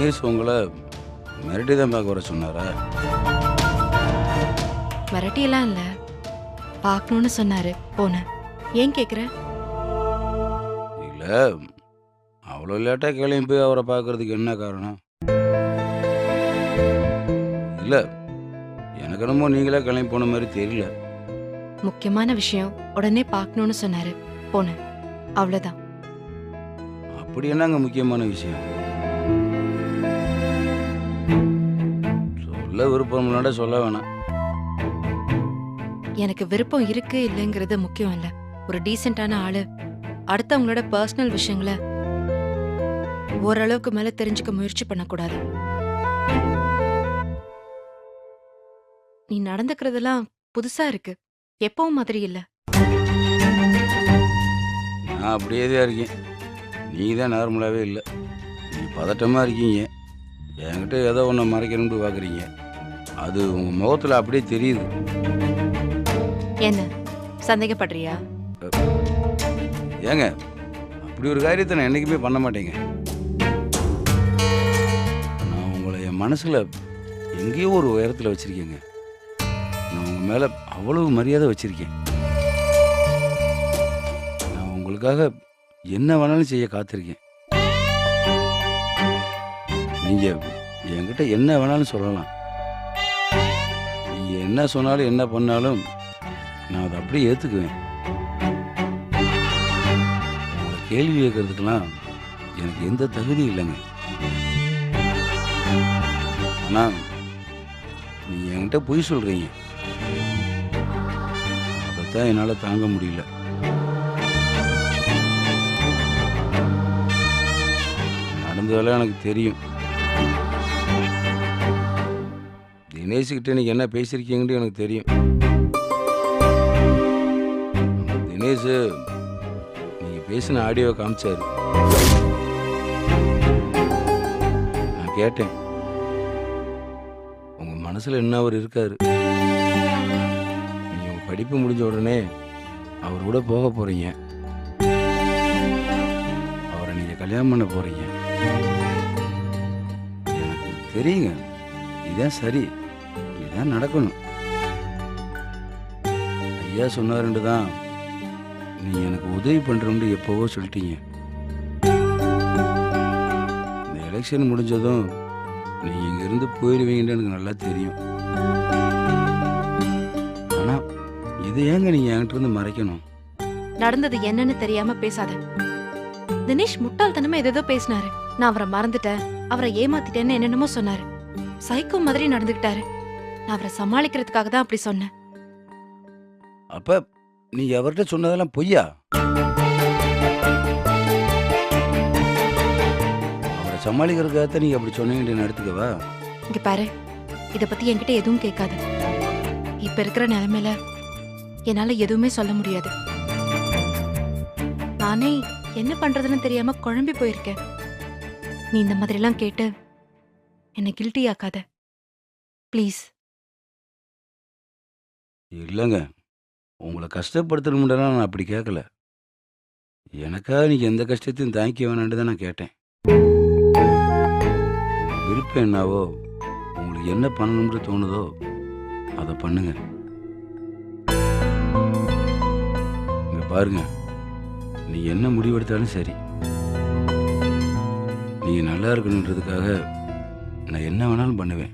தினேஷ் உங்களை மிரட்டி தான் பார்க்க வர சொன்னாரா? மிரட்டியெல்லாம் இல்ல, பார்க்கணும்னு சொன்னாரு, போனேன். ஏன் கேக்குற? இல்லை, அவ்வளோ லேட்டாக கிளம்பி போய் அவரை பார்க்கறதுக்கு என்ன காரணம்? இல்லை, எனக்கு என்னமோ நீங்களே கிளம்பி போன மாதிரி தெரியல. முக்கியமான விஷயம், உடனே பார்க்கணும்னு சொன்னாரு, போனேன். அவ்வளவுதான். அப்படி என்னங்க முக்கியமான விஷயம்? சொல்ல விருப்பம் இல்லாட சொல்ல வேணாம். எனக்கு விருப்பம் இருக்கு இல்லைங்கிறது முக்கியம் இல்ல. ஒரு டீசென்டான ஆளு அடுத்தவங்களோட பர்சனல் விஷயங்களை ஓரளவுக்கு மேல தெரிஞ்சுக்க முயற்சி பண்ணக்கூடாது. நீ நடந்துக்கிறதெல்லாம் புதுசா இருக்கு, எப்பவும் மாதிரி இல்ல. நான் அப்படியே தான் இருக்கேன். நீங்கள் தான் நார்மலாகவே இல்லை. நீ பதட்டமாக இருக்கீங்க. என்கிட்ட ஏதோ ஒன்று மறைக்கணும்னு பார்க்குறீங்க. அது உங்கள் முகத்தில் அப்படியே தெரியுது. என்ன சந்தேகப்படுறியா? ஏங்க, அப்படி ஒரு காரியத்தை நான் என்றைக்குமே பண்ண மாட்டேங்க. நான் உங்களை என் மனசில் எங்கேயோ ஒரு உயரத்தில் வச்சுருக்கேங்க. நான் உங்கள் மேலே அவ்வளவு மரியாதை வச்சுருக்கேன். நான் உங்களுக்காக என்ன வேணாலும் செய்ய காத்திருக்கேன். நீங்கள் என்கிட்ட என்ன வேணாலும் சொல்லலாம். நீங்கள் என்ன சொன்னாலும் என்ன பண்ணாலும் நான் அதை அப்படியே ஏற்றுக்குவேன். உங்களை கேள்வி கேட்கறதுக்கெல்லாம் எனக்கு எந்த தகுதியும் இல்லைங்க. ஆனால் நீங்கள் என்கிட்ட பொய் சொல்கிறீங்க, அதைத்தான் என்னால் தாங்க முடியல. நடந்ததெல்லாம் எனக்கு தெரியும். தினேஷ்கிட்ட நீங்கள் என்ன பேசியிருக்கீங்கன்னு எனக்கு தெரியும். தினேஷ் நீங்கள் பேசின ஆடியோ காமிச்சாரு. நான் கேட்டேன், உங்கள் மனசில் என்ன அவர் இருக்காரு. நீங்கள் உங்கள் படிப்பு முடிஞ்ச உடனே அவர் கூட போக போகிறீங்க. அவரை நீங்கள் கல்யாணம் பண்ண போகிறீங்க. எனக்கு தெரியுங்க, இதுதான் சரி, இதுதான் நடக்கணும். ஐயா சொன்னாருன்னு தான் நீ எனக்கு உதவி பண்ணுறோம்னு எப்போவோ சொல்லிட்டீங்க. இந்த எலெக்ஷன் முடிஞ்சதும் நீங்கள் இங்கேருந்து போயிடுவீங்கன்னு எனக்கு நல்லா தெரியும். ஆனால் இதை ஏங்க நீங்கள் என்கிட்ட இருந்து மறைக்கணும்? நடந்தது என்னன்னு தெரியாம பேசாத. தினேஷ் முட்டாள்தனமா ஏதோ பேசினாரு. நான் அவரை மறந்துட்டேன், அவரை ஏமாத்திட்டேன்னு என்னென்னமோ சொன்னாரு. சைக்கோ மாதிரி நடந்துக்கிட்டாரு. நான் அவரை சமாளிக்கிறதுக்காக தான் அப்படி சொன்னேன். அப்போ நீங்கள் அவர்கிட்ட சொன்னதெல்லாம் பொய்யா? அவரை சமாளிக்கிறதுக்காக நீங்கள் அப்படி சொன்னீங்கன்னு எடுத்துக்கவா? இங்க பாரு, இத பத்தி என்கிட்ட எதுவும் கேட்காத. இப்ப இருக்கிற நிலைமையில என்னால எதுவுமே சொல்ல முடியாது. நானே என்ன பண்றதுன்னு தெரியாம குழம்பி போயிருக்கேன். நீ இந்த மாதிரி எல்லாம் கேட்டு என்னை கில்ட்டி ஆக்காத ப்ளீஸ். இல்லைங்க, உங்களை கஷ்டப்படுத்தணும்னா நான் அப்படி கேட்கல. எனக்காக நீங்கள் எந்த கஷ்டத்தையும் தாங்கிக்க வேணான்னு தான் நான் கேட்டேன். விருப்பம் என்னவோ, உங்களுக்கு என்ன பண்ணணும்னு தோணுதோ அதை பண்ணுங்க. இங்க பாருங்க, நீ என்ன முடிவெடுத்தாலும் சரி, நீங்கள் நல்லா இருக்கணுன்றதுக்காக நான் என்ன வேணாலும் பண்ணுவேன்.